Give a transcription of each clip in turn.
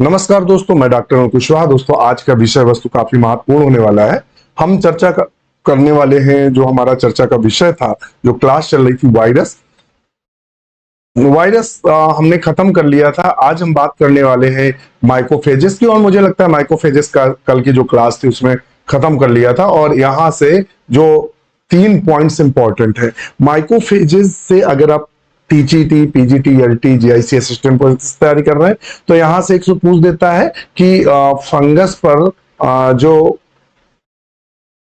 नमस्कार दोस्तों, मैं डॉक्टर अनिल कुशवाहा। दोस्तों, आज का विषय वस्तु काफी महत्वपूर्ण होने वाला है। हम करने वाले हैं, जो हमारा चर्चा का विषय था, जो क्लास चल रही थी, वायरस। हमने खत्म कर लिया था। आज हम बात करने वाले हैं माइक्रोफेजेस की, और मुझे लगता है माइक्रोफेजेस का कल की जो क्लास थी उसमें खत्म कर लिया था। और यहां से जो 3 पॉइंट्स इंपॉर्टेंट है माइक्रोफेजेस से, अगर आप TGT, PGT, LT, GIC assistant को तैयारी कर रहे हैं तो यहां से 100 पूछ देता है कि फंगस पर जो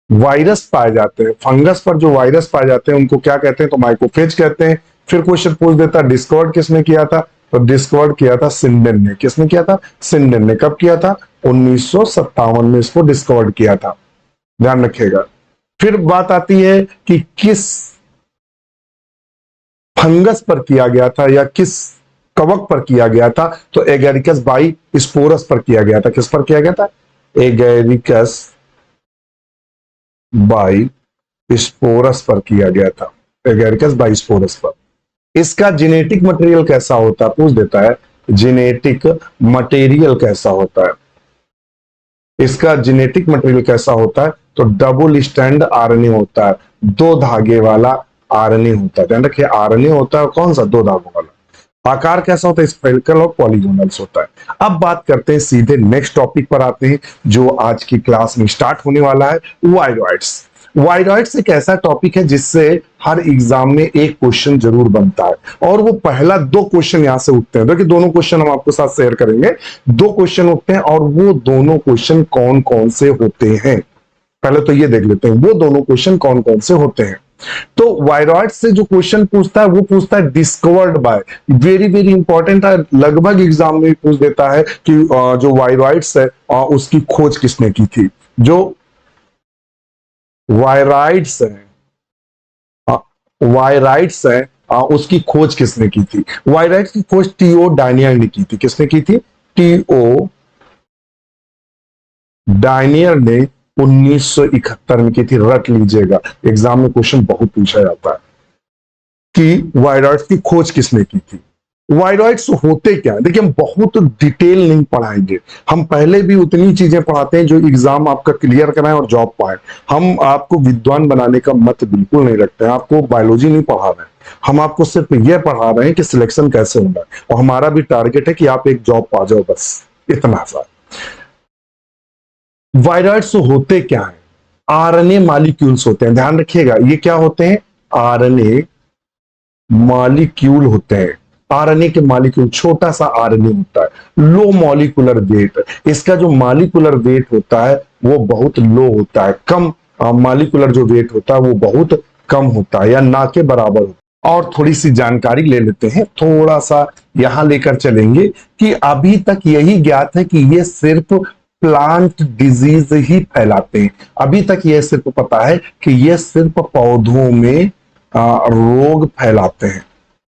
वायरस पाए जाते हैं, फंगस पर जो वायरस पाए जाते हैं उनको क्या कहते हैं, तो माइक्रोफेज कहते हैं। फिर क्वेश्चन पूछ देता है डिस्कवर्ड किसने किया था, तो डिस्कवर्ड किया था सिंडेन ने। किसने किया था? सिंडेन ने। कब किया था? 1957 में इसको डिस्कवर्ड किया था, ध्यान रखिएगा। फिर बात आती है कि किस फंगस पर किया गया था या किस कवक पर किया गया था, तो एगेरिकस बाई स्पोरस पर किया गया था। किस पर किया गया था? एगेरिकस बाई स्पोरस पर किया गया था। एगेरिकस बाई स्पोरस पर। इसका जेनेटिक मटेरियल कैसा होता है, पूछ देता है। जेनेटिक मटेरियल कैसा होता है, इसका जेनेटिक मटेरियल कैसा होता है, तो डबल स्टैंड आरएनए होता है, 2 धागे वाला आरएनए होता है। ध्यान रखिए, आरएनए होता है कौन सा? 2 धागों वाला। आकार कैसा होता है? स्फेरिकल और पॉलीगोनल्स होता है। अब बात करते हैं, सीधे नेक्स्ट टॉपिक पर आते हैं, जो आज की क्लास में स्टार्ट होने वाला है, वायरॉइड्स। वायरॉइड्स एक ऐसा टॉपिक है जिससे हर एग्जाम में एक क्वेश्चन जरूर बनता है, और वो पहला 2 क्वेश्चन यहां से उठते हैं। देखिए, दोनों क्वेश्चन हम आपके साथ शेयर करेंगे। 2 क्वेश्चन उठते हैं, और वो दोनों क्वेश्चन कौन कौन से होते हैं, पहले तो ये देख लेते हैं वो दोनों क्वेश्चन कौन कौन से होते हैं। तो वायरॉइड से जो क्वेश्चन पूछता है वो पूछता है discovered by. Very very important है, लगभग एग्जाम में पूछ देता है कि जो वायरॉइड्स है उसकी खोज किसने की थी। जो वायरॉइड्स है वायरॉइड्स है उसकी खोज किसने की थी? वायरॉइड्स की खोज टीओ डायनियर ने की थी। किसने की थी? टीओ डायनियर ने 1971 में की थी। रट लीजिएगा, एग्जाम में क्वेश्चन बहुत पूछा जाता है कि वायरॉइड्स की खोज किसने की थी। वायरॉइड्स होते क्या है? देखिए, हम बहुत डिटेल नहीं पढ़ाएंगे। हम पहले भी उतनी चीजें पढ़ाते हैं जो एग्जाम आपका क्लियर कराएं और जॉब पाए। हम आपको विद्वान बनाने का मत बिल्कुल नहीं रखते हैं। आपको बायोलॉजी नहीं पढ़ा रहे हैं, हम आपको सिर्फ यह पढ़ा रहे हैं कि सिलेक्शन कैसे होना है, और हमारा भी टारगेट है कि आप एक जॉब पा जाओ, बस इतना सा। वायरॉइड्स होते क्या है? आरएनए मॉलिक्यूल्स होते हैं। ध्यान रखिएगा, ये क्या होते हैं? आरएनए मॉलिक्यूल होते हैं। आरएनए के मॉलिक्यूल, छोटा सा आरएनए होता है, लो मॉलिक्यूलर वेट। इसका जो मॉलिक्यूलर वेट होता है वो बहुत लो होता है, कम। मॉलिक्यूलर जो वेट होता है वो बहुत कम होता है, या ना के बराबर होता है। और थोड़ी सी जानकारी ले लेते हैं, थोड़ा सा यहां लेकर चलेंगे कि अभी तक यही ज्ञात है कि ये सिर्फ प्लांट डिजीज ही फैलाते हैं। अभी तक यह सिर्फ पता है कि ये सिर्फ पौधों में रोग फैलाते हैं,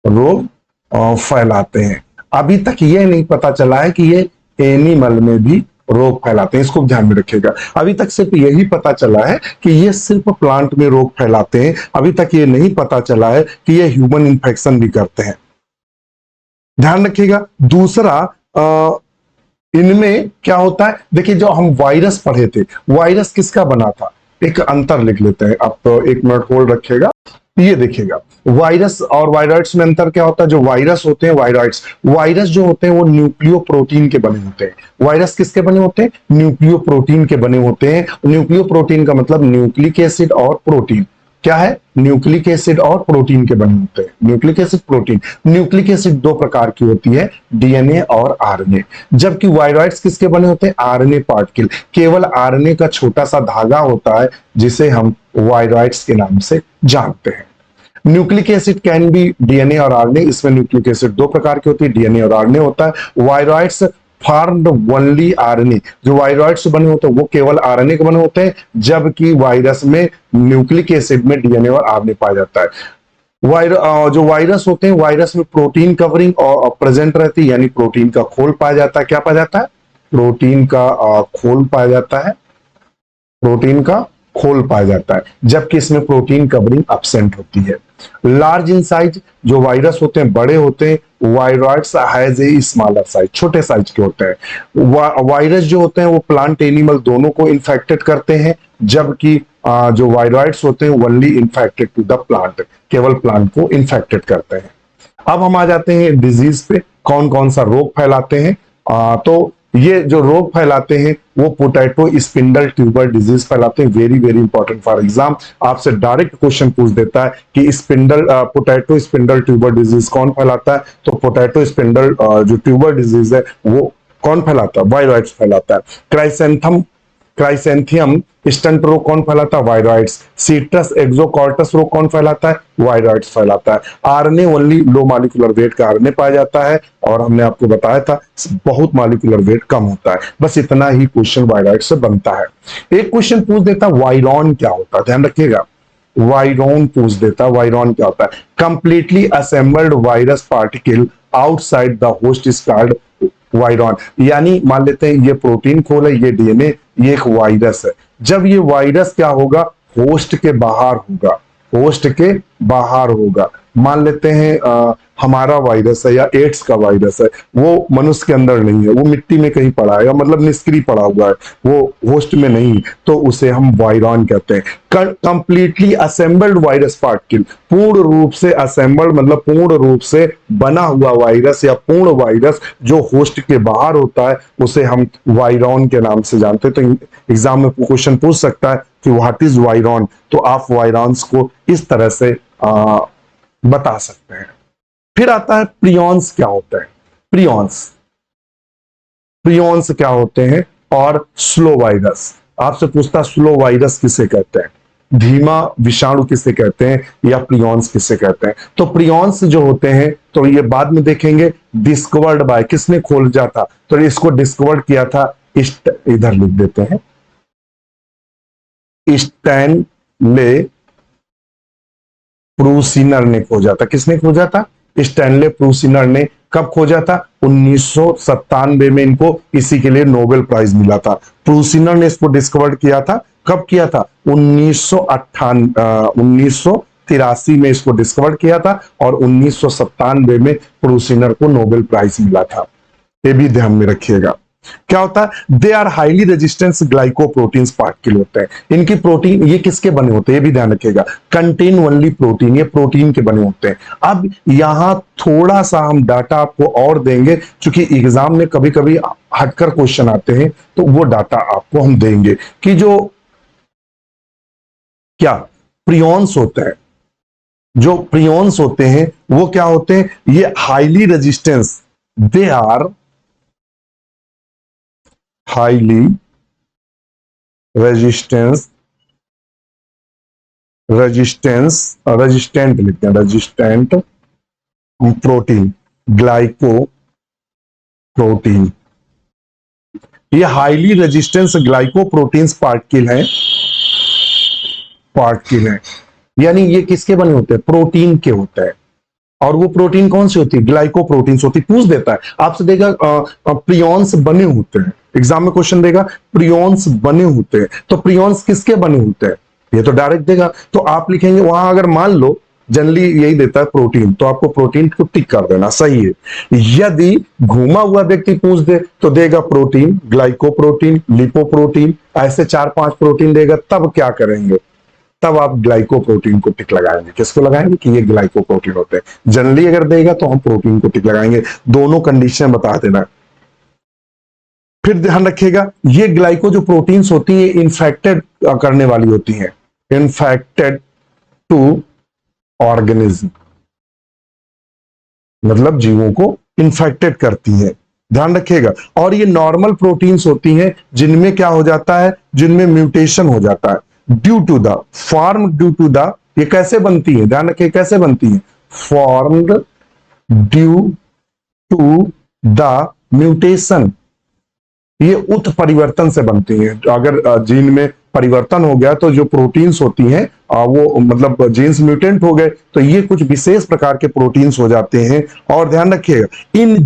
रोग फैलाते हैं। अभी तक यह नहीं पता चला है कि ये एनिमल में भी रोग फैलाते हैं। इसको ध्यान में रखिएगा, अभी तक सिर्फ यही पता चला है कि ये सिर्फ प्लांट में रोग फैलाते हैं। अभी तक ये नहीं पता चला है कि ये ह्यूमन इन्फेक्शन भी करते हैं। ध्यान रखिएगा। दूसरा, इनमें क्या होता है, देखिए, जो हम वायरस पढ़े थे, वायरस किसका बना था? एक अंतर लिख लेते हैं। आप तो 1 मिनट होल्ड रखिएगा, ये देखिएगा, वायरस और वायरॉइड्स में अंतर क्या होता है। जो वायरस होते हैं, वायरस जो होते हैं वो न्यूक्लियो प्रोटीन के बने होते हैं। वायरस किसके बने होते हैं? न्यूक्लियो प्रोटीन के बने होते हैं। न्यूक्लियो प्रोटीन का मतलब न्यूक्लिक एसिड और प्रोटीन। क्या है? न्यूक्लिक एसिड और प्रोटीन के बने होते हैं। Nucleic acid, protein. Nucleic acid 2 प्रकार की होती है, डीएनए और आरएनए। जबकि वायरॉइड्स किसके बने होते हैं? RNA particle. केवल आरएनए का छोटा सा धागा होता है जिसे हम वायरॉइड्स के नाम से जानते हैं। Nucleic acid can be DNA और आरएनए। इसमें न्यूक्लिक एसिड 2 प्रकार की होती है, डीएनए और आरएनए होता है। Viroids formed only RNA. जो वायरॉइड्स बने होते हैं वो केवल आरएनए के बने होते हैं, जबकि वायरस में न्यूक्लिक एसिड में डीएनए और आरएनए पाया जाता है। जो वायरस होते हैं, वायरस में प्रोटीन कवरिंग और प्रेजेंट रहती है, यानी प्रोटीन का खोल पाया जाता है। क्या पाया जाता है? प्रोटीन का खोल पाया जाता है। प्रोटीन का खोल पाया जाता है, जबकि इसमें प्रोटीन कवरिंग एब्सेंट होती है। लार्ज इन साइज, जो वायरस होते हैं बड़े होते हैं। Viroids has a smaller size, छोटे साइज के होते हैं। वायरस जो होते हैं वो प्लांट एनिमल दोनों को इन्फेक्टेड करते हैं, जबकि जो वायरॉइड्स होते हैं only infected to the plant, केवल प्लांट को इन्फेक्टेड करते हैं। अब हम आ जाते हैं डिजीज पे, कौन कौन सा रोग फैलाते हैं। तो ये जो रोग फैलाते हैं वो पोटैटो स्पिंडल ट्यूबर डिजीज फैलाते हैं। Very very important for exam, आपसे डायरेक्ट क्वेश्चन पूछ देता है कि पोटैटो स्पिंडल ट्यूबर डिजीज कौन फैलाता है। तो पोटैटो स्पिंडल जो ट्यूबर डिजीज है वो कौन फैलाता है? वायरॉइड्स फैलाता है। क्राइसेंथियम स्टंट रोग कौन फैलाता है? वायरॉइड्स। सीट्रस एक्सोकॉर्टस रोग कौन फैलाता है? वायरॉइड्स फैलाता है। RNA only low molecular weight का आरएनए पाया जाता है, और हमने आपको बताया था बहुत मॉलिक्यूलर वेट कम होता है। बस इतना ही क्वेश्चन वायरॉइड से बनता है। एक क्वेश्चन पूछ देता वायरॉन क्या होता है, ध्यान रखिएगा। वायरॉन पूछ देता, वायरॉन क्या होता है? Completely assembled virus particle outside the host is called virion. यानी मान लेते हैं ये प्रोटीन खोल है, ये डीएनए, ये एक वायरस है। जब ये वायरस क्या होगा? होस्ट के बाहर होगा, होस्ट के बाहर होगा। मान लेते हैं हमारा वायरस है या एड्स का वायरस है, वो मनुष्य के अंदर नहीं है, वो मिट्टी में कहीं पड़ा है, या मतलब निष्क्रिय पड़ा हुआ है, वो होस्ट में नहीं, तो उसे हम वायरॉन कहते हैं। कंप्लीटली असेंबल्ड वायरस पार्टिकल, पूर्ण रूप से असेंबल्ड मतलब पूर्ण रूप से बना हुआ वायरस या पूर्ण वायरस जो होस्ट के बाहर होता है, उसे हम वायरॉन के नाम से जानते हैं। तो एग्जाम में क्वेश्चन पूछ सकता है कि व्हाट इज वायरॉन, तो आप वायरॉन्स को इस तरह से बता सकते हैं। फिर आता है प्रियॉन्स क्या होता है? प्रियॉन्स, प्रियॉन्स क्या होते हैं? और स्लो वायरस, आपसे पूछता स्लो वायरस किसे कहते हैं, धीमा विषाणु किसे कहते हैं, या प्रियॉन्स किसे कहते हैं? तो प्रियॉन्स जो होते हैं तो ये बाद में देखेंगे। डिस्कवर्ड बाय, किसने खोजा था? तो इसको डिस्कवर्ड किया था, इधर लिख देते हैं, स्टैनले प्रूसिनर ने खोजा था। किसने खोजा था? स्टैनले प्रूसिनर ने। कब खोजा था? 1997 में इनको इसी के लिए नोबेल प्राइज मिला था। प्रूसिनर ने इसको डिस्कवर किया था। कब किया था? 1983 में इसको डिस्कवर किया था, और 1997 में प्रूसिनर को नोबेल प्राइज मिला था। ये भी ध्यान में रखिएगा। क्या होता है? They are highly resistance glycoproteins particle होते हैं। इनकी प्रोटीन, ये किसके बने होते हैं ये भी ध्यान रखिएगा। कंटेन ओनली प्रोटीन, ये प्रोटीन के बने होते हैं। अब यहां थोड़ा सा हम डाटा आपको और देंगे, क्योंकि एग्जाम में कभी कभी हटकर क्वेश्चन आते हैं, तो वो डाटा आपको हम देंगे कि जो क्या प्रियॉन्स होते हैं, जो प्रियॉन्स होते हैं वो क्या होते हैं? ये highly resistance, they are highly resistant लिखते हैं, रेजिस्टेंट प्रोटीन, ग्लाइको प्रोटीन। ये हाईली रेजिस्टेंस ग्लाइकोप्रोटीन्स पार्टिकल हैं। यानी ये किसके बने होते हैं? प्रोटीन के होते हैं। और वो प्रोटीन कौन सी होती है? ग्लाइकोप्रोटीन्स होती है। पूछ देता है आपसे, देगा प्रियॉन्स बने होते हैं, एग्जाम में क्वेश्चन देगा प्रियॉन्स बने होते हैं। तो प्रियॉन्स किसके बने होते हैं? ये तो डायरेक्ट देगा, तो आप लिखेंगे वहां, अगर मान लो जनरली यही देता है प्रोटीन, तो आपको प्रोटीन को टिक कर देना, सही है। यदि घूमा हुआ व्यक्ति पूछ दे तो देगा प्रोटीन, ग्लाइकोप्रोटीन, लिपोप्रोटीन, ऐसे 4-5 प्रोटीन देगा। तब क्या करेंगे? तब आप ग्लाइकोप्रोटीन को टिक लगाएंगे। किसको लगाएंगे? कि ये ग्लाइकोप्रोटीन होते हैं। जनरली अगर देगा तो हम प्रोटीन को टिक लगाएंगे। दोनों कंडीशन बता देना। फिर ध्यान रखिएगा, ये ग्लाइको जो प्रोटीन्स होती है इन्फेक्टेड करने वाली होती हैं, इन्फेक्टेड टू ऑर्गेनिज्म, मतलब जीवों को इन्फेक्टेड करती है, ध्यान रखिएगा। और ये नॉर्मल प्रोटीन्स होती हैं जिनमें क्या हो जाता है? जिनमें म्यूटेशन हो जाता है ड्यू टू द ये कैसे बनती है? ध्यान रखिए कैसे बनती है? Formed due to the mutation, ये उत्परिवर्तन से बनती हैं। अगर जीन में परिवर्तन हो गया तो जो प्रोटीन्स होती हैं वो मतलब जीन्स म्यूटेंट हो गए, तो ये कुछ विशेष प्रकार के प्रोटीन्स हो जाते हैं। और ध्यान रखिएगा इन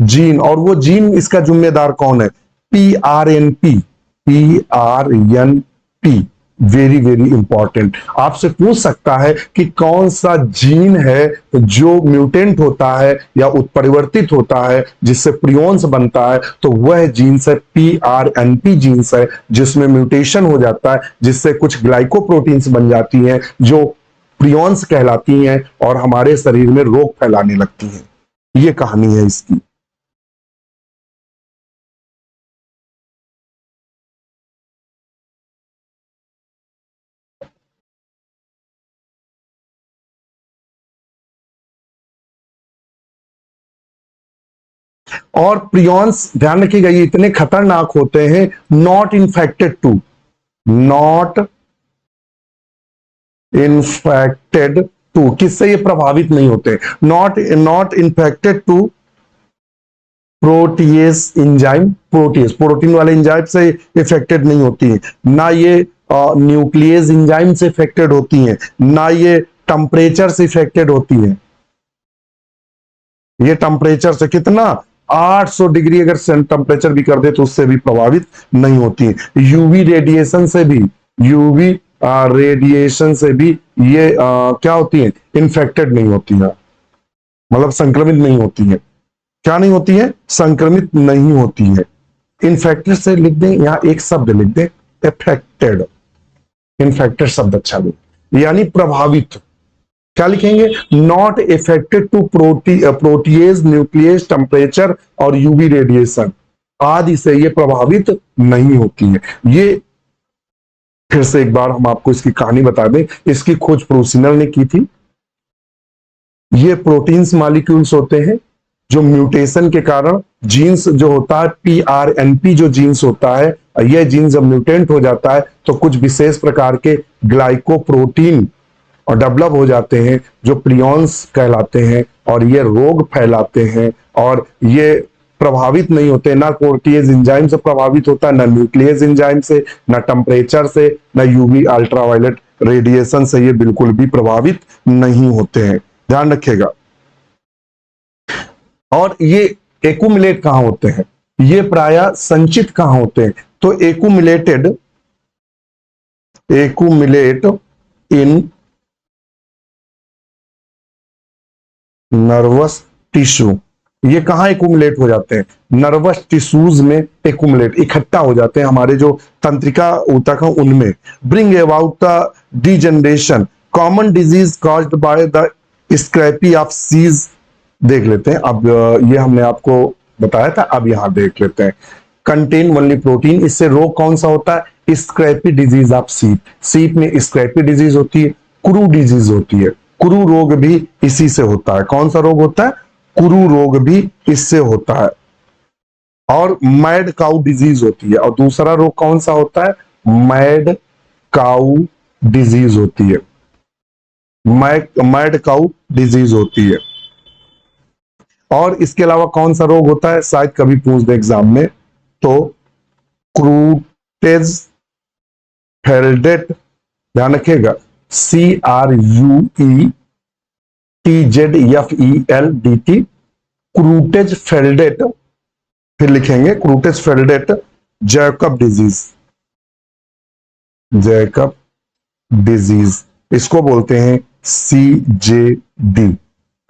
जीन, और वो जीन इसका जिम्मेदार कौन है? PRNP very very important. आपसे पूछ सकता है कि कौन सा जीन है जो म्यूटेंट होता है या उत्परिवर्तित होता है जिससे प्रियोन्स बनता है, तो वह जीन्स है PRNP जीन्स है, जिसमें म्यूटेशन हो जाता है जिससे कुछ ग्लाइकोप्रोटीन्स बन जाती हैं जो प्रियोन्स कहलाती हैं और हमारे शरीर में रोग फैलाने लगती हैं। ये कहानी है इसकी। और प्रियॉन्स ध्यान रखिएगा ये इतने खतरनाक होते हैं, not infected to, not infected to, किससे ये प्रभावित नहीं होते, not not infected to protease enzyme, protease protein वाले इंजाइम से इफेक्टेड नहीं होती है, ना ये न्यूक्लियस इंजाइम से इफेक्टेड होती हैं, ना ये टेम्परेचर से इफेक्टेड होती है। ये टेम्परेचर से कितना 800 डिग्री अगर टेम्परेचर भी कर दे तो उससे भी प्रभावित नहीं होती है। यूवी रेडिएशन से भी, यूवी रेडिएशन से भी ये क्या होती है, इन्फेक्टेड नहीं होती है, मतलब संक्रमित नहीं होती है। क्या नहीं होती है, संक्रमित नहीं होती है। इन्फेक्टेड से लिख दें, यहां एक शब्द लिख दें, इफेक्टेड, इन्फेक्टेड शब्द अच्छा लिख, यानी प्रभावित। क्या लिखेंगे, not affected to protease, nucleus, temperature और यूवी रेडिएशन आदि से ये प्रभावित नहीं होती है। ये फिर से एक बार हम आपको इसकी कहानी बता दें, इसकी खोज प्रूसिनल ने की थी। ये प्रोटीन्स मॉलिक्यूल्स होते हैं जो म्यूटेशन के कारण जीन्स जो होता है PRNP जो जीन्स होता है, यह जीन जब म्यूटेंट हो जाता है तो कुछ विशेष प्रकार के ग्लाइकोप्रोटीन और डेवलप हो जाते हैं जो प्रियॉन्स कहलाते हैं और ये रोग फैलाते हैं। और ये प्रभावित नहीं होते, ना प्रोटीएज एंजाइम से प्रभावित होता है, ना न्यूक्लियस एंजाइम से, ना टेम्परेचर से, ना यूवी अल्ट्रावायलेट रेडिएशन से, ये बिल्कुल भी प्रभावित नहीं होते हैं, ध्यान रखिएगा। और ये एक्यूमुलेट कहां होते हैं, ये प्रायः संचित कहां होते हैं, तो एक्यूमुलेट इन नर्वस टिश्यू। ये कहां एक्यूमुलेट हो जाते हैं, नर्वस टिश्यूज में एक्यूमुलेट, इकट्ठा हो जाते हैं हमारे जो तंत्रिका ऊतक है उनमें। Bring about the degeneration, common disease caused by the scrapie of sheep. देख लेते हैं अब, ये हमने आपको बताया था, अब यहां देख लेते हैं। कंटेन ओनली प्रोटीन, इससे रोग कौन सा होता है, स्क्रैपी डिजीज ऑफ सीप। सीप में स्क्रैपी डिजीज होती है, क्रू डिजीज होती है, क्रू रोग भी इसी से होता है। कौन सा रोग होता है, क्रू रोग भी इससे होता है। और मैड काउ डिजीज होती है। और दूसरा रोग कौन सा होता है, मैड काउ डिजीज होती है, मैड काउ डिजीज होती है। और इसके अलावा कौन सा रोग होता है, शायद कभी पूछ दे एग्जाम में, तो क्रूटेज फेल्डेट, ध्यान रखिएगा, CRUETZFELDT, क्रूटेज फेल्डेट। फिर लिखेंगे क्रूटेज फेल्डेट जैकब डिजीज, जैकब डिजीज, इसको बोलते हैं CJD।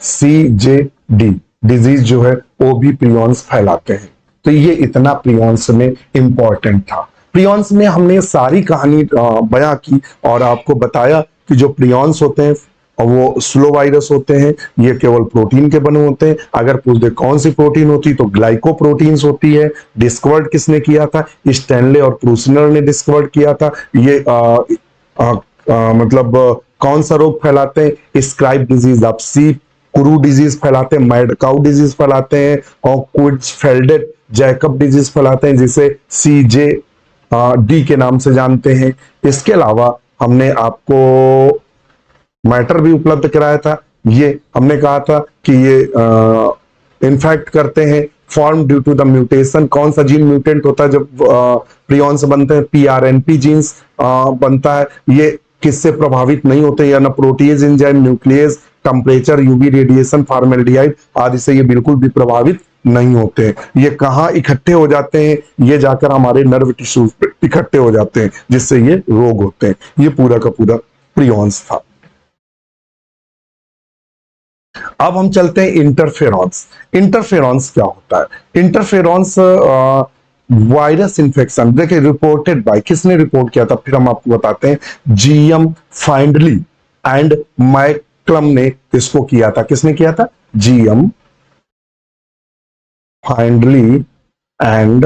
CJD डिजीज जो है वो भी प्रियॉन्स फैलाते हैं। तो ये इतना प्रियॉन्स में इंपॉर्टेंट था। प्रियॉन्स में हमने सारी कहानी बयां की और आपको बताया कि जो प्रियॉन्स होते हैं वो स्लो वायरस होते हैं, ये केवल प्रोटीन के बने होते हैं। अगर पूछ दे कौन सी प्रोटीन होती तो ग्लाइकोप्रोटीन्स होती है। डिस्कवर्ड किसने किया था, स्टैनले और प्रूसिनल ने डिस्कवर्ड किया था। ये मतलब कौन सा रोग फैलाते हैं, स्क्राइब डिजीज ऑफ सीप, क्रू डिजीज फैलाते हैं, मैड काउ डिजीज फैलाते हैं, और क्विड्स फेल्डेट जैकब डिजीज फैलाते हैं, जिसे CJD के नाम से जानते हैं। इसके अलावा हमने आपको मैटर भी उपलब्ध कराया था। ये हमने कहा था कि ये इन्फेक्ट करते हैं, form due to the mutation. कौन सा जीन म्यूटेंट होता है जब प्रियॉन्स बनते हैं, PRNP जीन्स बनता है। ये किससे प्रभावित नहीं होते, या ना protease enzyme, nucleus, temperature, UV radiation, formaldehyde आदि से ये बिल्कुल भी प्रभावित नहीं होते हैं। ये कहाँ इकट्ठे हो जाते हैं? ये जाकर हमारे नर्व टिश्यूज पे इकट्ठे हो जाते हैं, जिससे ये रोग होते हैं। ये पूरा का पूरा प्रियॉन्स था। अब हम चलते हैं इंटरफेरॉन्स। इंटरफेरॉन्स क्या होता है? इंटरफेरॉन्स वायरस इन्फेक्शन, देखिए रिपोर्टेड बाय, किसने रिपोर्ट किया था फिर हम आपको बताते हैं। जीएम फाइंडली एंड मैकलम ने इसको किया था। किसने किया था? GM फाइंडली and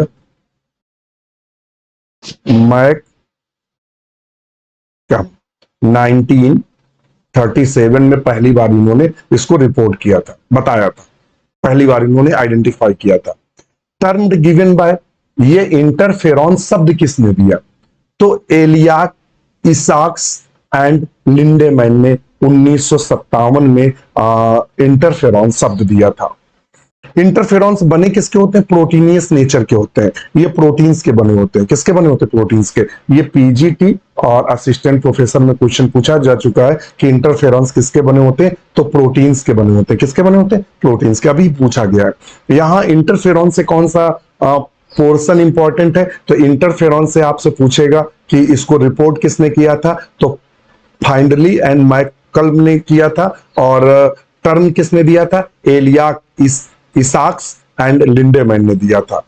McCullum. 1937 में पहली बार इन्होंने इसको रिपोर्ट किया था, बताया था, पहली बार इन्होंने आइडेंटिफाई किया था। टर्म गिवन बाय, ये इंटरफेरॉन शब्द किसने दिया? तो एलियाक इसाक्स एंड लिंडेमैन ने 1957 में इंटरफेरॉन शब्द दिया था। इंटरफेरॉन्स बने किसके होते हैं? प्रोटीनियस नेचर के होते हैं। ये प्रोटीन्स के बने होते हैं। किसके बने होते हैं? प्रोटीन्स के। ये पीजीटी और असिस्टेंट प्रोफेसर में क्वेश्चन पूछा जा चुका है कि इंटरफेरॉन्स किसके बने होते हैं? तो प्रोटीन्स के बने होते हैं। किसके बने होते हैं? प्रोटीन्स के। अभी पूछा गया है यहाँ इंटरफेरॉन से कौन सा पोर्शन इंपॉर्टेंट है? तो इंटरफेरॉन से आपसे पूछेगा कि इसको रिपोर्ट किसने किया था? तो फाइंडली एंड मैकलम ने किया था। और टर्म किसने दिया था? एलियाक इसाक्स एंड लिंडेमैन ने दिया था।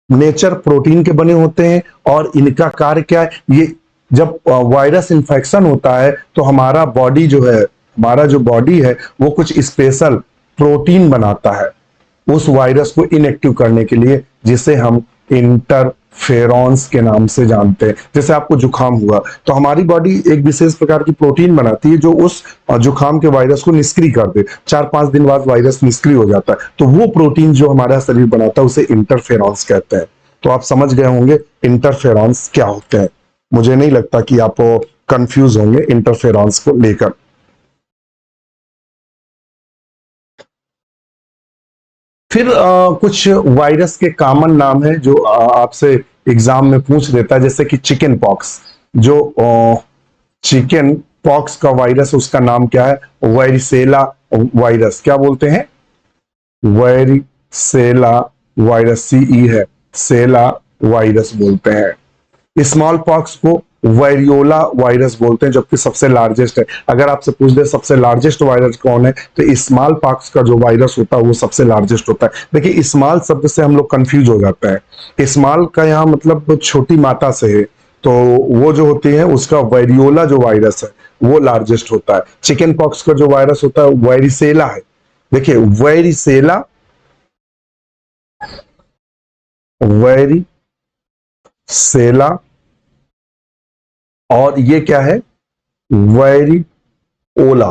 नेचर प्रोटीन के बने होते हैं और इनका कार्य क्या है? ये जब वायरस इन्फेक्शन होता है तो हमारा बॉडी जो है, हमारा जो बॉडी है वो कुछ स्पेशल प्रोटीन बनाता है उस वायरस को इनएक्टिव करने के लिए, जिसे हम इंटरफेरॉन्स के नाम से जानते हैं। जैसे आपको जुकाम हुआ तो हमारी बॉडी एक विशेष प्रकार की प्रोटीन बनाती है जो उस जुकाम के वायरस को निष्क्रिय कर दे। 4-5 दिन बाद वायरस निष्क्रिय हो जाता है, तो वो प्रोटीन जो हमारा शरीर बनाता है उसे इंटरफेरॉन्स कहते हैं। तो आप समझ गए होंगे इंटरफेरॉन्स क्या होते हैं। मुझे नहीं लगता कि आप कंफ्यूज होंगे इंटरफेरॉन्स को लेकर। फिर कुछ वायरस के कॉमन नाम है जो आपसे एग्जाम में पूछ देता है, जैसे कि चिकन पॉक्स। जो चिकन पॉक्स का वायरस, उसका नाम क्या है? वायरिसेला वायरस। क्या बोलते हैं? वायरिसेला वायरस, सीई है, सेला वायरस बोलते हैं। स्मॉल पॉक्स को वायरियोला वायरस बोलते हैं, जबकि सबसे लार्जेस्ट है। अगर आपसे पूछ दे सबसे लार्जेस्ट वायरस कौन है, तो स्मॉल पॉक्स का जो वायरस होता है वो सबसे लार्जेस्ट होता है। देखिए स्मॉल शब्द से हम लोग कंफ्यूज हो जाते हैं। स्मॉल का यहाँ मतलब छोटी मात्रा से है, तो वो जो होती है उसका वायरियोला जो वायरस है वो लार्जेस्ट होता है। चिकन पॉक्स का जो वायरस होता है वायरिसेला है। देखिए वायरिसेला, वायरिसेला, और ये क्या है? वायरिओला।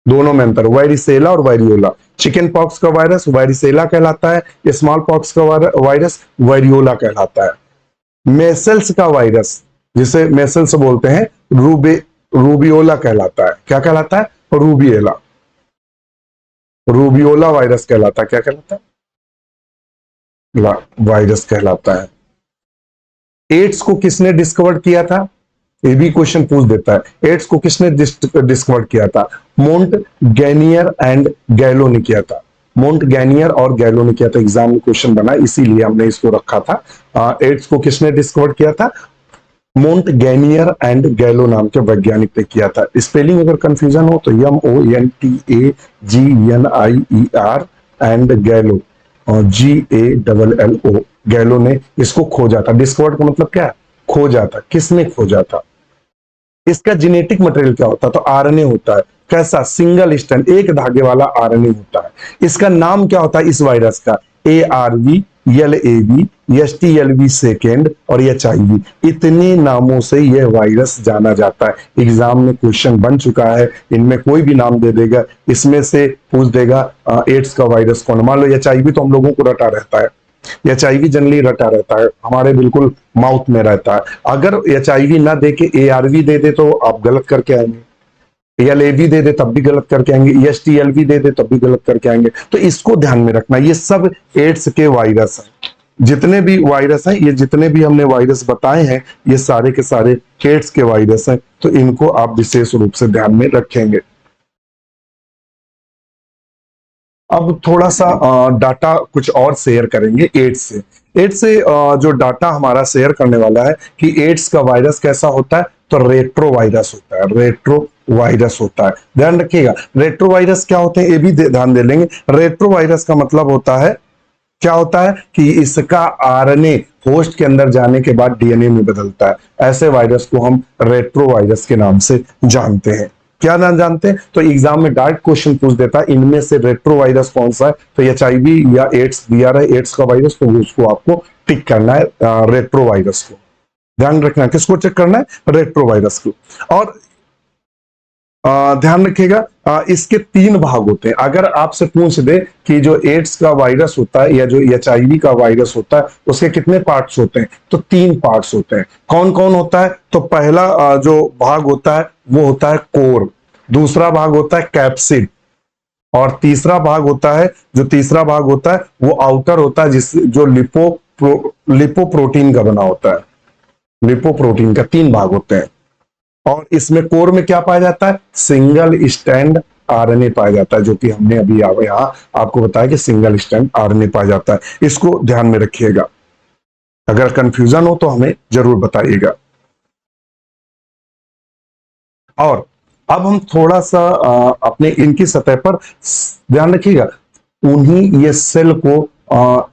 दोनों में अंतर, वायरिसेला और वायरियोला। चिकन पॉक्स का वायरस वायरिसेला कहलाता है, स्मॉल पॉक्स का वायरस वायरियोला कहलाता है। मेसल्स का वायरस, जिसे मेसल्स बोलते हैं, रूबियोला कहलाता है। क्या कहलाता है? रूबियोला, रूबियोला वायरस कहलाता है। क्या कहलाता है? वायरस कहलाता है। एड्स को किसने डिस्कवर किया था? ये भी क्वेश्चन पूछ देता है। एड्स को किसने डिस्कवर किया था? मोंट गैनियर एंड गैलो ने किया था। मोंट गैनियर और गैलो ने किया था। एग्जाम में क्वेश्चन बना, इसीलिए हमने इसको रखा था। एड्स को किसने डिस्कवर किया था? मोंट गैनियर एंड गैलो नाम के वैज्ञानिक ने किया था। स्पेलिंग अगर कंफ्यूजन हो तो MONTAGNIER एंड गैलो, GALLO। गैलो ने इसको खोजा था। डिस्कवर्ड का मतलब क्या है? खोजा था। किसने खोजा था? इसका जेनेटिक मटेरियल क्या होता है? तो आरएनए होता है। कैसा? सिंगल स्ट्रैंड, एक धागे वाला आरएनए होता है। इसका नाम क्या होता है इस वायरस का? ARV, LAV, STLV सेकेंड और HIV। इतने नामों से यह वायरस जाना जाता है। एग्जाम में क्वेश्चन बन चुका है, इनमें कोई भी नाम दे देगा, इसमें से पूछ देगा एड्स का वायरस कौन। मान लो HIV तो हम लोगों को रटा रहता है, HIV जनरली रटा रहता है, हमारे बिल्कुल माउथ में रहता है। अगर HIV ना दे के ARV दे दे तो आप गलत करके आएंगे, LAV दे दे तब भी गलत करके आएंगे, STLV दे दे तब भी गलत करके आएंगे। तो इसको ध्यान में रखना, ये सब एड्स के वायरस हैं। जितने भी वायरस हैं, ये जितने भी हमने वायरस बताए हैं, ये सारे के सारे एड्स के वायरस हैं। तो इनको आप विशेष रूप से ध्यान में रखेंगे। अब थोड़ा सा डाटा कुछ और शेयर करेंगे एड्स से। एड्स से जो डाटा हमारा शेयर करने वाला है कि एड्स का वायरस कैसा होता है, तो रेट्रो वायरस होता है, रेट्रो वायरस होता है। ध्यान रखिएगा, रेट्रो वायरस क्या होते हैं ये भी ध्यान दे लेंगे। रेट्रो वायरस का मतलब होता है, क्या होता है कि इसका आरएनए होस्ट के अंदर जाने के बाद डीएनए में बदलता है। ऐसे वायरस को हम रेट्रो वायरस के नाम से जानते हैं। क्या नाम जानते हैं, तो एग्जाम में डायरेक्ट क्वेश्चन पूछ देता है इनमें से रेट्रो वायरस कौन सा है, तो एचआईवी या एड्स दिया रहा है, एड्स का वायरस, तो उसको आपको टिक करना है रेट्रो वायरस को। ध्यान रखना किसको चेक करना है, रेट्रो वायरस को। और ध्यान रखिएगा इसके तीन भाग होते हैं। अगर आपसे पूछ दे कि जो एड्स का वायरस होता है या जो एचआईवी का वायरस होता है उसके कितने पार्ट्स होते हैं, तो तीन पार्ट्स होते हैं। कौन कौन होता है, तो पहला जो भाग होता है वो होता है कोर, दूसरा भाग होता है कैप्सिड, और तीसरा भाग होता है, जो तीसरा भाग होता है वो आउटर होता है, जिस जो लिपोप्रोटीन का बना होता है। लिपोप्रोटीन का तीन भाग होते हैं। और इसमें कोर में क्या पाया जाता है, सिंगल स्टैंड आरएनए पाया जाता है, जो कि हमने अभी यहां आपको बताया कि सिंगल स्टैंड आरएनए पाया जाता है। इसको ध्यान में रखिएगा, अगर कंफ्यूजन हो तो हमें जरूर बताइएगा। और अब हम थोड़ा सा अपने इनकी सतह पर ध्यान रखिएगा, उन्हीं ये सेल को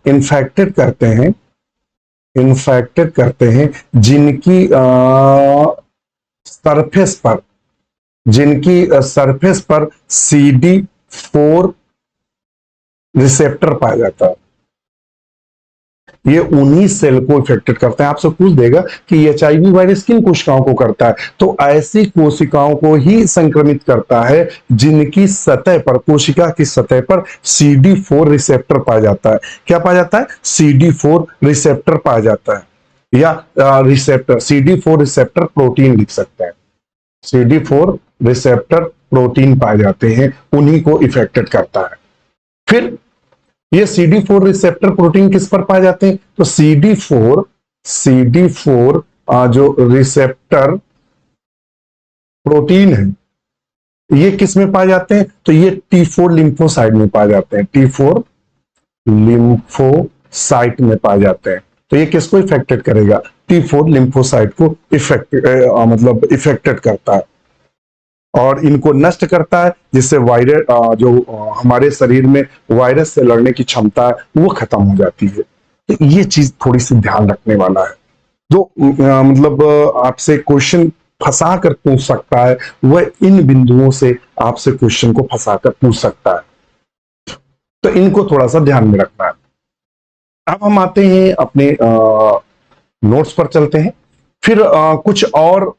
इन्फेक्टेड करते हैं, इन्फेक्टेड करते हैं जिनकी सरफेस पर, जिनकी सरफेस पर CD4 रिसेप्टर पाया जाता है। ये उन्हीं सेल को इफेक्टेड करते हैं। आपसे पूछ देगा कि एचआईवी वायरस किन कोशिकाओं को करता है, तो ऐसी कोशिकाओं को ही संक्रमित करता है जिनकी सतह पर, कोशिका की सतह पर CD4 रिसेप्टर पाया जाता है। क्या पाया जाता है, CD4 रिसेप्टर पाया जाता है, या रिसेप्टर CD4 रिसेप्टर प्रोटीन लिख सकते हैं। CD4 रिसेप्टर प्रोटीन पाए जाते हैं, उन्हीं को इफेक्टेड करता है। फिर ये CD4 रिसेप्टर प्रोटीन किस पर पाए जाते हैं, तो CD4 जो रिसेप्टर प्रोटीन है ये किस में पाए जाते हैं, तो ये T4 लिम्फोसाइट में पाए जाते हैं, T4 लिम्फोसाइट में पाए जाते हैं। तो ये किसको इफेक्टेड करेगा, T4 लिम्फोसाइट को मतलब इफेक्टेड करता है और इनको नष्ट करता है, जिससे वायरस जो हमारे शरीर में वायरस से लड़ने की क्षमता है वो खत्म हो जाती है। तो ये चीज थोड़ी सी ध्यान रखने वाला है। जो मतलब आपसे क्वेश्चन फंसा कर पूछ सकता है, वह इन बिंदुओं से आपसे क्वेश्चन को फंसा कर पूछ सकता है, तो इनको थोड़ा सा ध्यान में रखना है। अब हम आते हैं अपने नोट्स पर चलते हैं। फिर कुछ और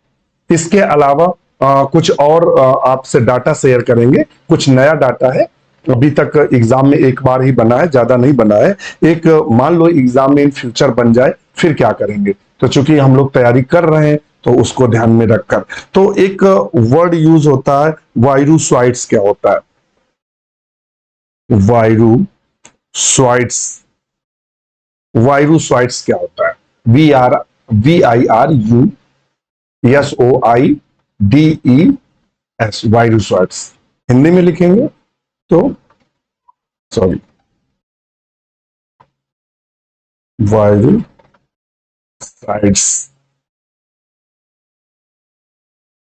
इसके अलावा कुछ और आपसे डाटा शेयर करेंगे। कुछ नया डाटा है, अभी तक एग्जाम में एक बार ही बना है, ज्यादा नहीं बना है। एक मान लो एग्जाम में इन फ्यूचर बन जाए, फिर क्या करेंगे, तो चूंकि हम लोग तैयारी कर रहे हैं तो उसको ध्यान में रखकर, तो एक वर्ड यूज होता है वायरुसॉइड्स। क्या होता है वायरुसॉइड्स, वायरुसॉइड्स क्या होता है, VIRUSOIDES, वायरुसॉइड्स। हिंदी में लिखेंगे तो सॉरी वायरुसॉइड्स,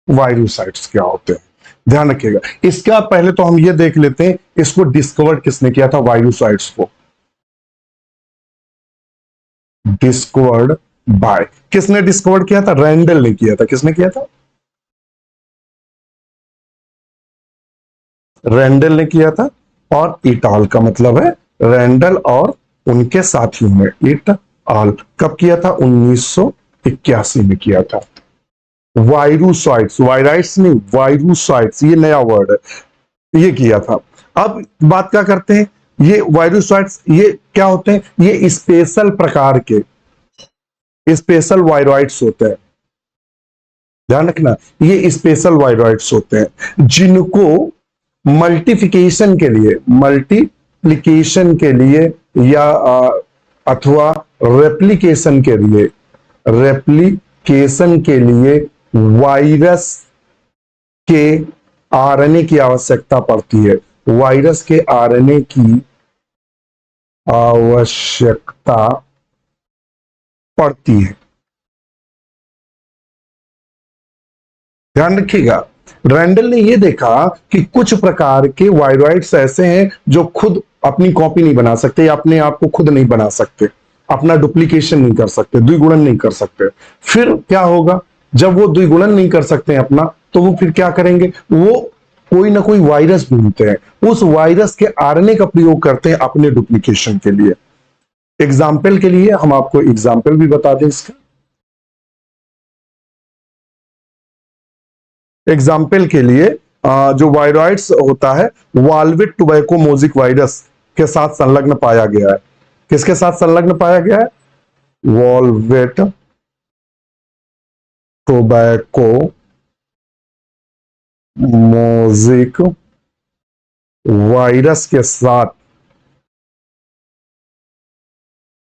वायरुसॉइड्स क्या होते हैं ध्यान रखिएगा। इसका पहले तो हम ये देख लेते हैं इसको डिस्कवर किसने किया था, वायरुसॉइड्स को डिस्कवर्ड बाय, किसने डिस्कवर किया था, रैंडल ने किया था। किसने किया था, रैंडल ने किया था। और इटाल का मतलब है रैंडल और उनके साथियों ने, इट आल कब किया था, 1981 में किया था। वायरुसॉइड्स, वायराइड्स नहीं, वायरुसॉइड्स ये नया वर्ड है, ये किया था। अब बात क्या करते हैं, ये वायरुसॉइड्स ये क्या होते हैं, ये स्पेशल प्रकार के स्पेशल वायरॉइड्स होते हैं। ध्यान रखना, ये स्पेशल वायरॉइड्स होते हैं जिनको मल्टीप्लिकेशन के लिए या अथवा रेप्लिकेशन के लिए वायरस के आरएनए की आवश्यकता पड़ती है। वायरस के आरएनए की आवश्यकता पड़ती है। ध्यान रखिएगा, रैंडल ने यह देखा कि कुछ प्रकार के वायरॉइड्स ऐसे हैं जो खुद अपनी कॉपी नहीं बना सकते या अपने आप को खुद नहीं बना सकते, अपना डुप्लीकेशन नहीं कर सकते, द्विगुणन नहीं कर सकते। फिर क्या होगा, जब वो द्विगुणन नहीं कर सकते हैं अपना, तो वो फिर क्या करेंगे, वो कोई ना कोई वायरस ढूंढते हैं, उस वायरस के आरएनए का प्रयोग करते हैं अपने डुप्लीकेशन के लिए। एग्जाम्पल के लिए हम आपको एग्जाम्पल भी बता दें इसका। एग्जाम्पल के लिए जो वायरॉइड्स होता है, वाल्वेट टोबैकोमोजिक वायरस के साथ संलग्न पाया गया है। किसके साथ संलग्न पाया गया है? वाल्वेट टोबैकोमोजिक वायरस के साथ,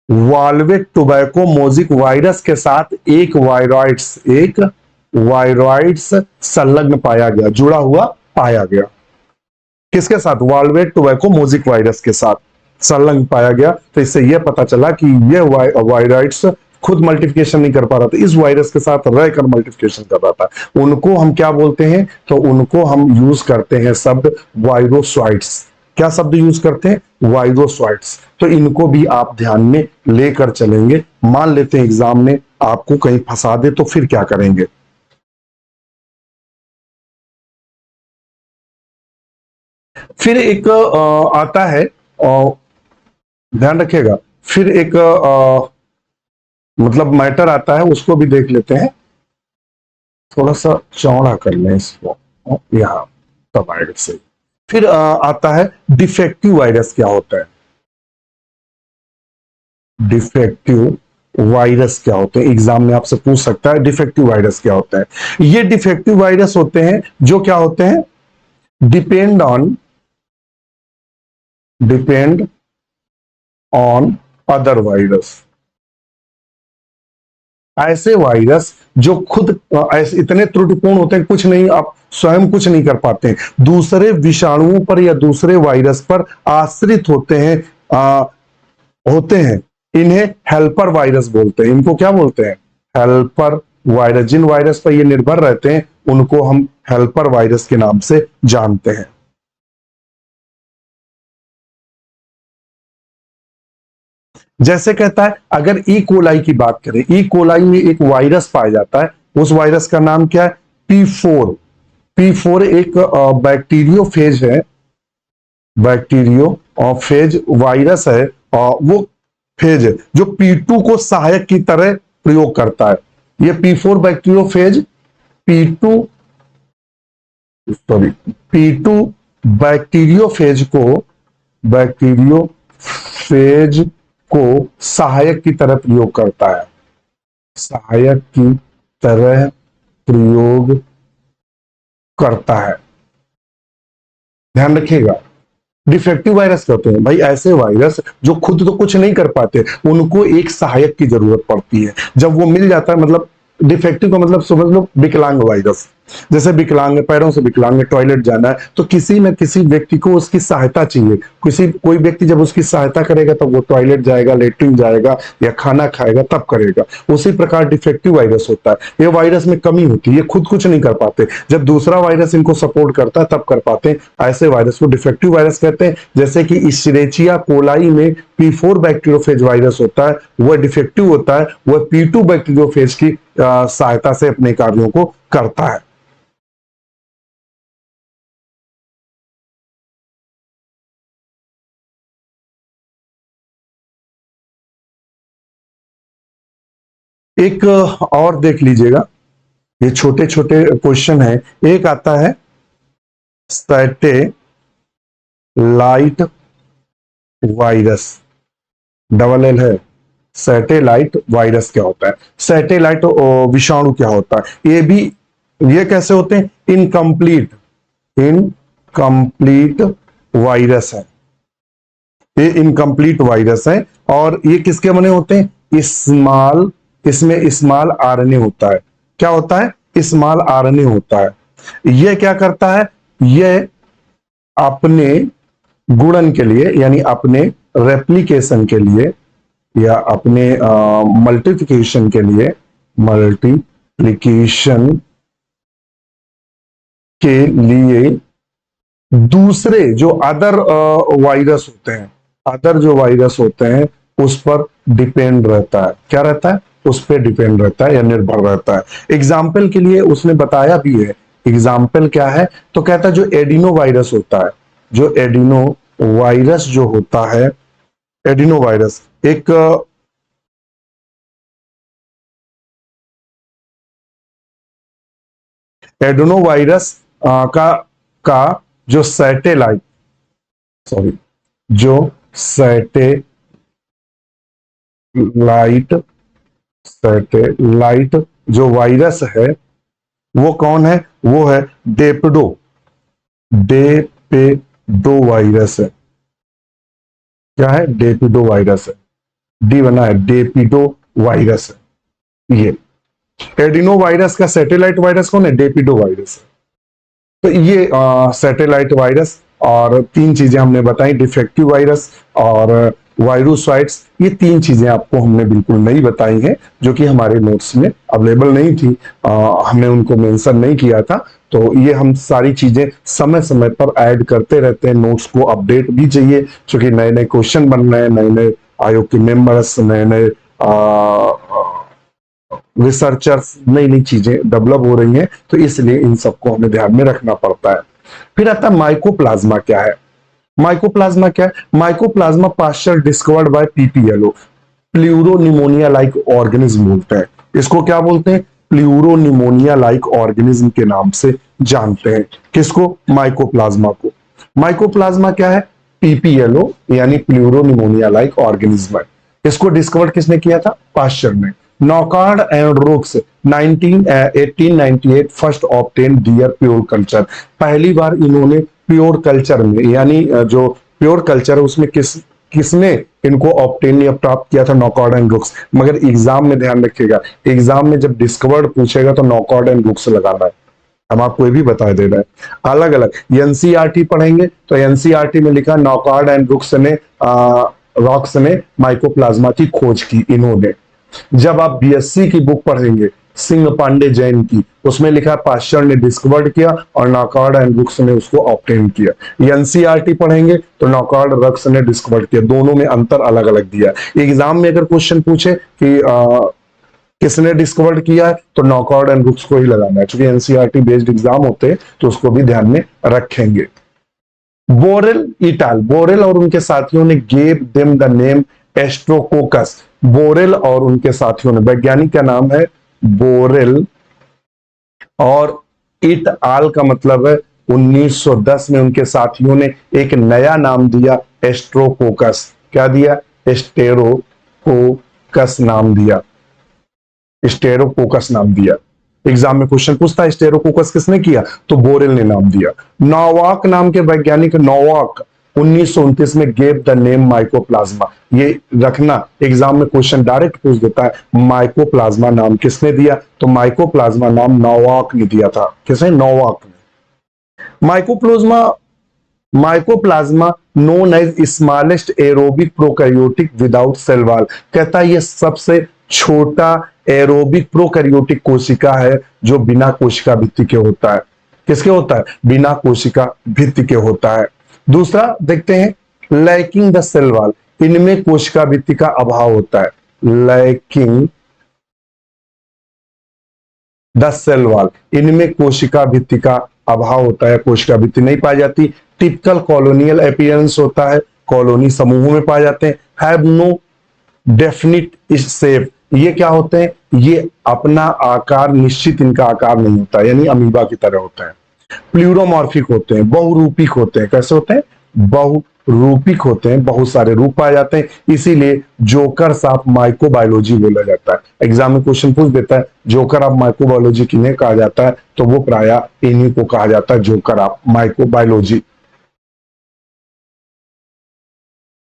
वाल्वेट टोबैकोमोजिक वायरस के साथ एक वायरॉइड्स संलग्न पाया गया, जुड़ा हुआ पाया गया। किसके साथ? वाल्वेट टोबैकोमोजिक वायरस के साथ संलग्न पाया गया। तो इससे यह पता चला कि यह वायरॉइड्स खुद मल्टीप्लिकेशन नहीं कर पा रहा था, इस वायरस के साथ रहकर मल्टीप्लिकेशन कर रहा था। उनको हम क्या बोलते हैं? तो उनको हम यूज करते हैं शब्द वायरोसॉइड्स। क्या शब्द यूज करते हैं? वायरोसॉइड्स। तो इनको भी आप ध्यान में लेकर चलेंगे। मान लेते हैं एग्जाम में आपको कहीं फंसा दे, तो फिर क्या करेंगे? फिर एक आता है, ध्यान रखिएगा, फिर एक मतलब मैटर आता है, उसको भी देख लेते हैं। थोड़ा सा चौड़ा कर लें इसको, यहां तब आएगा सही। फिर आता है डिफेक्टिव वायरस। क्या होता है डिफेक्टिव वायरस? क्या होते हैं, एग्जाम में आपसे पूछ सकता है डिफेक्टिव वायरस क्या होता है। ये डिफेक्टिव वायरस होते हैं जो क्या होते हैं, डिपेंड ऑन अदर वायरस। ऐसे वायरस जो खुद ऐसे इतने त्रुटिपूर्ण होते हैं, कुछ नहीं, आप स्वयं कुछ नहीं कर पाते हैं, दूसरे विषाणुओं पर या दूसरे वायरस पर आश्रित होते हैं। इन्हें हेल्पर वायरस बोलते हैं। इनको क्या बोलते हैं? Helper virus. जिन वायरस पर ये निर्भर रहते हैं उनको हम हेल्पर वायरस के नाम से जानते हैं। जैसे कहता है, अगर ई कोलाई की बात करें, ई कोलाई में एक वायरस पाया जाता है, उस वायरस का नाम क्या है? P4। P4 एक बैक्टीरियोफेज है, बैक्टीरियोफेज वायरस है। और वो फेज है जो P2 को सहायक की तरह प्रयोग करता है। ये P4 bacteriophage P2 sorry P2 bacteriophage को सहायक की तरह प्रयोग करता है, सहायक की तरह प्रयोग करता है। ध्यान रखिएगा, डिफेक्टिव वायरस कहते हैं भाई ऐसे वायरस जो खुद तो कुछ नहीं कर पाते, उनको एक सहायक की जरूरत पड़ती है। जब वो मिल जाता है, मतलब डिफेक्टिव का मतलब समझ लो विकलांग वायरस। जैसे विकलांग, पैरों से विकलांग, टॉयलेट जाना है, तो किसी न किसी व्यक्ति को उसकी सहायता चाहिए। कोई व्यक्ति जब उसकी सहायता करेगा तब वो टॉयलेट जाएगा, लेटरिन जाएगा या खाना खाएगा, तब करेगा। उसी प्रकार डिफेक्टिव वायरस होता है। ये वायरस में कमी होती है, ये खुद कुछ नहीं कर पाते, जब दूसरा वायरस इनको सपोर्ट करता है तब कर पाते हैं। ऐसे वायरस को डिफेक्टिव वायरस कहते हैं। जैसे कि इश्चेरिचिया कोलाई में P4 बैक्टीरियोफेज वायरस होता है, वह डिफेक्टिव होता है, वह P2 बैक्टीरियोफेज की सहायता से अपने कार्यों को करता है। एक और देख लीजिएगा, ये छोटे छोटे क्वेश्चन है। एक आता है सैटेलाइट वायरस, डबल एल है। सैटेलाइट वायरस क्या होता है? सैटेलाइट विषाणु क्या होता है? ये कैसे होते हैं? इनकम्प्लीट वायरस है। ये इनकम्प्लीट वायरस है। और ये किसके बने होते हैं? इसमें स्मॉल आरएनए होता है। क्या होता है? स्मॉल आरएनए होता है। ये क्या करता है? ये अपने गुणन के लिए यानी अपने रेप्लिकेशन के लिए या अपने मल्टीप्लिकेशन के लिए, मल्टीप्लिकेशन के लिए दूसरे जो अदर वायरस होते हैं, अदर जो वायरस होते हैं उस पर डिपेंड रहता है। क्या रहता है? उस पर डिपेंड रहता है या निर्भर रहता है। एग्जाम्पल के लिए उसने बताया भी है। एग्जाम्पल क्या है? तो कहता है जो एडिनो वायरस होता है, जो एडिनो वायरस जो होता है, एडिनो वायरस एक एडिनो वायरस का जो सैटेलाइट, सॉरी, जो सैटेलाइट सैटेलाइट जो वायरस है वो कौन है? वो है डेपिडो, डेपेडो वायरस है। क्या है? डेपिडो वायरस है। डी बना है, डेपिडो वायरस है। ये एडिनो वायरस का सैटेलाइट वायरस कौन है? डेपिडो वायरस है। तो ये सैटेलाइट वायरस और तीन चीजें हमने बताई, डिफेक्टिव वायरस और वायरोसाइट्स, ये तीन चीजें आपको हमने बिल्कुल नई बताई हैं जो कि हमारे नोट्स में अवेलेबल नहीं थी, हमने उनको मेंशन नहीं किया था। तो ये हम सारी चीजें समय समय पर ऐड करते रहते हैं, नोट्स को अपडेट भी चाहिए क्योंकि नए नए क्वेश्चन बन रहे हैं, नए नए आयोग के मेंबर्स, नए नए रिसर्चर्स, नई नई चीजें डेवलप हो रही हैं, तो इसलिए इन सबको हमें ध्यान में रखना पड़ता है। फिर आता है माइकोप्लाज्मा क्या है? माइकोप्लाज्मा क्या है? Mycoplasma Pasteur discovered by PPLO, pleuropneumonia like organism बोलते हैं। इसको क्या बोलते हैं? प्लूरोनिमोनिया लाइक ऑर्गेनिज्म के नाम से जानते हैं। किसको? माइकोप्लाज्मा को। माइकोप्लाज्मा क्या है? पीपीएलओ यानी प्लूरोनिमोनिया लाइक ऑर्गेनिज्म है। इसको डिस्कवर किसने किया था? पास्चर ने। Nocard and Roux 1898 first obtain their pure culture, पहली बार इन्होंने प्योर कल्चर में यानी जो प्योर कल्चर है उसमें किसने इनको ऑब्टेन या प्राप्त किया था? Nocard and Roux. मगर एग्जाम में ध्यान रखिएगा, एग्जाम में जब डिस्कवर्ड पूछेगा तो नॉकआउट एंड रुक्स लगाना है। हम आपको ये भी बता दे रहे हैं। अलग अलग एनसीईआरटी पढ़ेंगे तो एनसीईआरटी में लिखा नॉकआउट एंड रुक्स ने रॉक्स ने माइकोप्लाज्मा की खोज की इन्होंने। जब आप बीएससी की बुक पढ़ेंगे सिंह पांडे जैन की, उसमें लिखा है पाश्चर ने डिस्कवर्ड किया और नॉकआउट एंड रुक्स ने उसको ऑब्टेन किया। एनसीईआरटी पढ़ेंगे तो नॉकआउट रक्स ने डिस्कवर्ड किया, दोनों में अंतर अलग अलग दिया। एग्जाम में अगर क्वेश्चन पूछे कि किसने डिस्कवर्ड किया है तो नॉकआउट एंड रुक्स को ही लगाना है, क्योंकि एनसीईआरटी बेस्ड एग्जाम होते हैं तो उसको भी ध्यान में रखेंगे। बोरेल इटाल, बोरेल और उनके साथियों ने gave them the name Asterococcus. Borrel और उनके साथियों ने, वैज्ञानिक का नाम है बोरेल और इट आल का मतलब है 1910 में उनके साथियों ने एक नया नाम दिया एस्ट्रोकोकस। क्या दिया? एस्टेरोकोकस नाम दिया, स्टेरोकोकस नाम दिया। एग्जाम में क्वेश्चन पूछता है स्टेरोकोकस किसने किया? तो बोरेल ने नाम दिया। नोवाक नाम के वैज्ञानिक, नोवाक 1929 में गेव द नेम माइकोप्लाज्मा। ये रखना, एग्जाम में क्वेश्चन डायरेक्ट पूछ देता है माइकोप्लाज्मा नाम किसने दिया? तो माइकोप्लाज्मा नाम नोवाक ने दिया था। किसने? नोवाक ने। Mycoplasma mycoplasma known as smallest aerobic prokaryotic without cell wall, कहता है ये सबसे छोटा एरोबिक प्रोकैरियोटिक कोशिका है जो बिना कोशिका भित्ति के होता है। किसके होता है? बिना कोशिका भित्ति के होता है। दूसरा देखते हैं लैकिंग द सेल वॉल, इनमें कोशिका भित्ति का अभाव होता है। लैकिंग द सेल वॉल, इनमें कोशिका भित्ति का अभाव होता है, कोशिका भित्ति नहीं पाई जाती। टिपिकल कॉलोनियल अपीयरेंस होता है, कॉलोनी समूहों में पाए जाते हैं। हैव नो डेफिनिट शेप, ये क्या होते हैं? ये अपना आकार निश्चित इनका आकार नहीं होता, यानी अमीबा की तरह होता है। प्लूरोमॉर्फिक होते हैं, बहुरूपिक होते हैं। कैसे होते हैं? बहुरूपिक होते हैं, बहुत सारे रूप पाए जाते हैं, इसीलिए जोकर ऑफ माइक्रोबायोलॉजी बोला जाता है। एग्जाम में क्वेश्चन पूछ देता है जोकर ऑफ माइक्रोबायोलॉजी किन्हें कहा जाता है? तो वो प्राय इन्हीं को कहा जाता है जोकर ऑफ माइक्रोबायोलॉजी।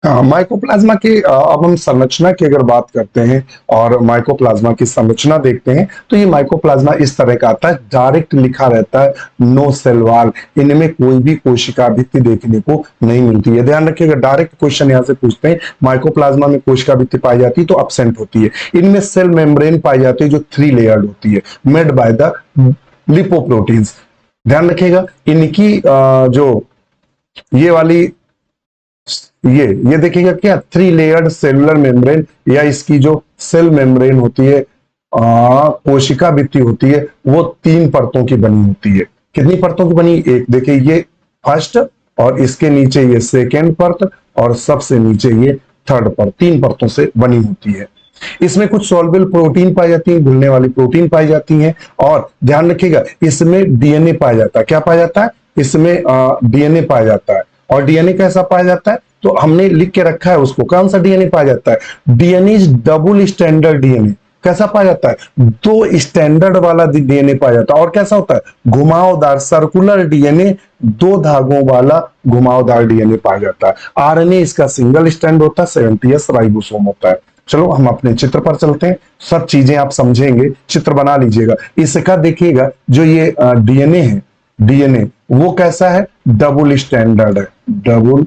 हाँ, माइकोप्लाज्मा की अब हम संरचना की अगर बात करते हैं और माइकोप्लाज्मा की संरचना देखते हैं तो ये माइकोप्लाज्मा इस तरह का आता है, डायरेक्ट लिखा रहता है नो सेल वॉल। इनमें कोई भी कोशिका भित्ति देखने को नहीं मिलती है। ध्यान रखिएगा, डायरेक्ट क्वेश्चन यहाँ से पूछते हैं माइकोप्लाज्मा में कोशिका भित्ति पाई जाती है तो एब्सेंट होती है। इनमें सेल मेम्ब्रेन पाई जाती है जो 3 लेयर्ड होती है, मेड बाय द लिपोप्रोटीन्स। ध्यान रखिएगा इनकी जो ये वाली ये देखिएगा क्या 3 लेयर्ड सेलुलर मेम्ब्रेन, या इसकी जो सेल मेम्ब्रेन होती है कोशिका भित्ति होती है वो 3 परतों की बनी होती है। कितनी परतों की बनी? एक देखिए ये फर्स्ट, और इसके नीचे ये सेकेंड परत, और सबसे नीचे ये थर्ड परत, 3 परतों से बनी होती है। इसमें कुछ सॉल्युबल प्रोटीन पाई जाती है, घुलने वाली प्रोटीन पाई जाती है, और ध्यान रखिएगा इसमें डीएनए पाया जाता है। क्या पाया जाता है? इसमें डीएनए पाया जाता है। और डीएनए कैसा पाया जाता है तो हमने लिख के रखा है उसको। कौन सा डीएनए पाया जाता है? DNA is double standard DNA. कैसा पाया जाता है? 2 स्टैंडर्ड वाला डीएनए पाया जाता है। और कैसा होता है? घुमावदार सर्कुलर डीएनए, 2 धागों वाला घुमावदार डीएनए पाया जाता है। आरएनए इसका सिंगल स्टैंड होता है, 70S राइबोसोम होता है। चलो हम अपने चित्र पर चलते हैं, सब चीजें आप समझेंगे, चित्र बना लीजिएगा। इसका देखिएगा जो ये डीएनए है, डीएनए वो कैसा है? डबल स्टैंडर्ड है, डबल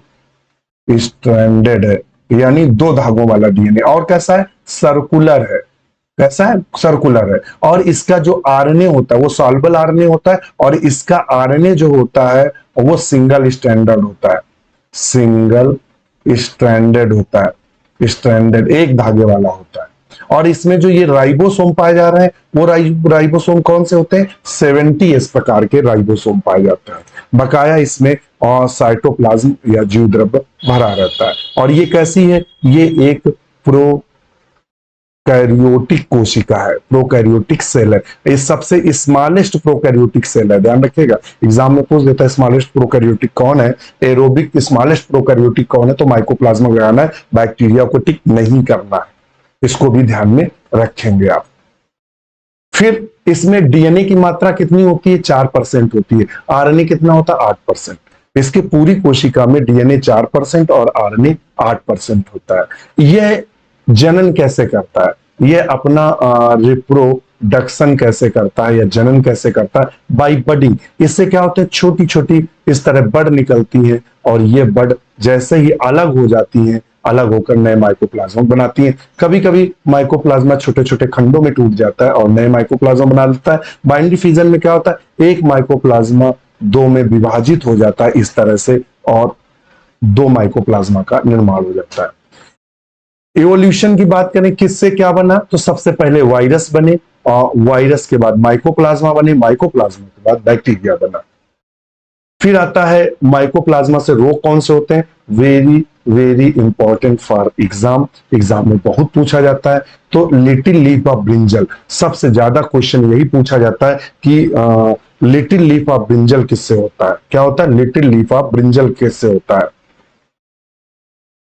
स्ट्रैंडेड है, यानी 2 धागों वाला डीएनए। और कैसा है? सर्कुलर है। कैसा है? सर्कुलर है। और इसका जो आरएनए होता है वो सॉल्युबल आरएनए होता है, और इसका आरएनए जो होता है वो सिंगल स्टैंडर्ड होता है, सिंगल स्ट्रैंडेड होता है, स्ट्रैंडेड एक धागे वाला होता है। और इसमें जो ये राइबोसोम पाए जा रहे हैं वो राइबोसोम कौन से होते हैं? 70S प्रकार के राइबोसोम पाए जाते हैं। बकाया इसमें और साइटोप्लाज्म या जीव द्रव्य भरा रहता है। और ये कैसी है? ये एक प्रोकैरियोटिक कोशिका है, प्रोकैरियोटिक सेल है। ये सबसे स्मॉलेस्ट प्रोकैरियोटिक सेल है। ध्यान रखिएगा, एग्जाम में पूछ देता है स्मॉलेस्ट प्रोकैरियोटिक कौन है, एरोबिक स्मॉलेस्ट प्रोकैरियोटिक कौन है, तो माइकोप्लाज्मा लगाना है, बैक्टीरिया को टिक नहीं करना है। इसको भी ध्यान में रखेंगे आप। फिर इसमें डीएनए की मात्रा कितनी होती है? 4% होती है। आरएनए कितना होता है? 8%। इसकी पूरी कोशिका में डीएनए 4% और आरएनए 8% होता है। यह जनन कैसे करता है? यह अपना रिप्रोडक्शन कैसे करता है या जनन कैसे करता है? By budding. इससे क्या होता है? छोटी छोटी इस तरह बड निकलती है, और ये बड जैसे ही अलग हो जाती है, अलग होकर नए माइकोप्लाज्मा बनाती हैं। कभी कभी माइकोप्लाज्मा छोटे छोटे खंडों में टूट जाता है और नए माइकोप्लाज्मा बना देता है। बाइंडरी फिजन में क्या होता है? एक माइकोप्लाज्मा 2 में विभाजित हो जाता है इस तरह से, और 2 माइकोप्लाज्मा का निर्माण हो जाता है। इवोल्यूशन की बात करें, किससे क्या बना? तो सबसे पहले वायरस बने, और वायरस के बाद माइकोप्लाज्मा बने, माइकोप्लाज्मा के बाद बैक्टीरिया बना। फिर आता है माइकोप्लाज्मा से रोग कौन से होते हैं? Very very important for exam, exam में बहुत पूछा जाता है। तो लिटिल लीफ ऑफ ब्रिंजल, सबसे ज्यादा क्वेश्चन यही पूछा जाता है कि लिटिल लीफ ऑफ ब्रिंजल किससे होता है? क्या होता है? लिटिल लीफ ऑफ ब्रिंजल किससे होता है?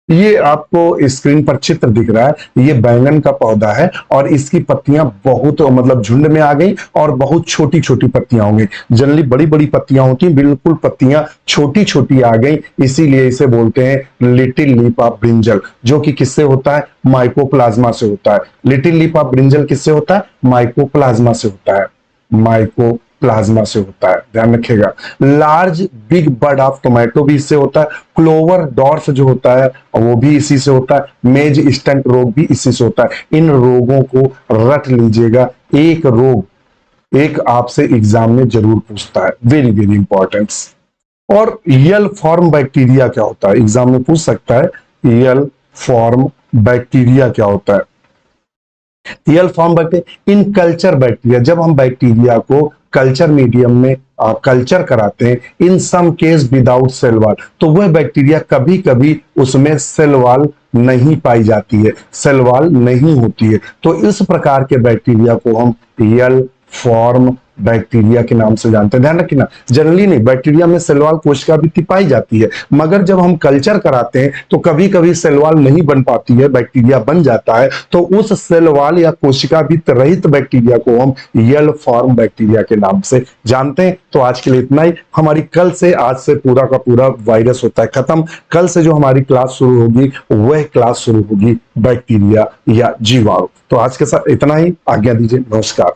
ये आपको स्क्रीन पर चित्र दिख रहा है, ये बैंगन का पौधा है, और इसकी पत्तियां बहुत मतलब झुंड में आ गई, और बहुत छोटी छोटी पत्तियां हो गई। जनरली बड़ी बड़ी पत्तियां होती, बिल्कुल पत्तियां छोटी छोटी आ गई, इसीलिए इसे बोलते हैं लिटिल लीफ ऑफ ब्रिंजल, जो कि किससे होता है? माइकोप्लाज्मा से होता है। लिटिल लीफ ऑफ ब्रिंजल किससे होता है? माइकोप्लाज्मा से होता है, माइकोप्लाज्मा से होता है। ध्यान रखिएगा। Large big bud of tomato भी इससे होता है। क्लोवर डॉर्फ जो होता है वो भी इसी से होता है। मेज स्टंट रोग भी इसी से होता है। इन रोगों को रट लीजिएगा, एक रोग एक आपसे एग्जाम में जरूर पूछता है, वेरी वेरी इंपॉर्टेंट। और यल फॉर्म बैक्टीरिया क्या होता है? एग्जाम में पूछ सकता है यल फॉर्म बैक्टीरिया क्या होता है। L form bacteria in culture bacteria, जब हम बैक्टीरिया को कल्चर मीडियम में कल्चर कराते हैं, in some case without cell wall, तो वह बैक्टीरिया कभी कभी उसमें सेल वॉल नहीं पाई जाती है, सेल वॉल नहीं होती है, तो इस प्रकार के बैक्टीरिया को हम यल फॉर्म बैक्टीरिया के नाम से जानते हैं। ध्यान रखना, जनरली नहीं, बैक्टीरिया में सेल वॉल कोशिका भी पाई जाती है, मगर जब हम कल्चर कराते हैं तो कभी कभी सेल वॉल नहीं बन पाती है, बैक्टीरिया बन जाता है, तो उस सेल वॉल या कोशिका भी रहित बैक्टीरिया को हम येल फॉर्म बैक्टीरिया के नाम से जानते हैं। तो आज के लिए इतना ही। हमारी कल से, आज से पूरा का पूरा वायरस होता है खत्म। कल से जो हमारी क्लास शुरू होगी वह क्लास शुरू होगी बैक्टीरिया या जीवाणु। तो आज के साथ इतना ही, आज्ञा दीजिए, नमस्कार।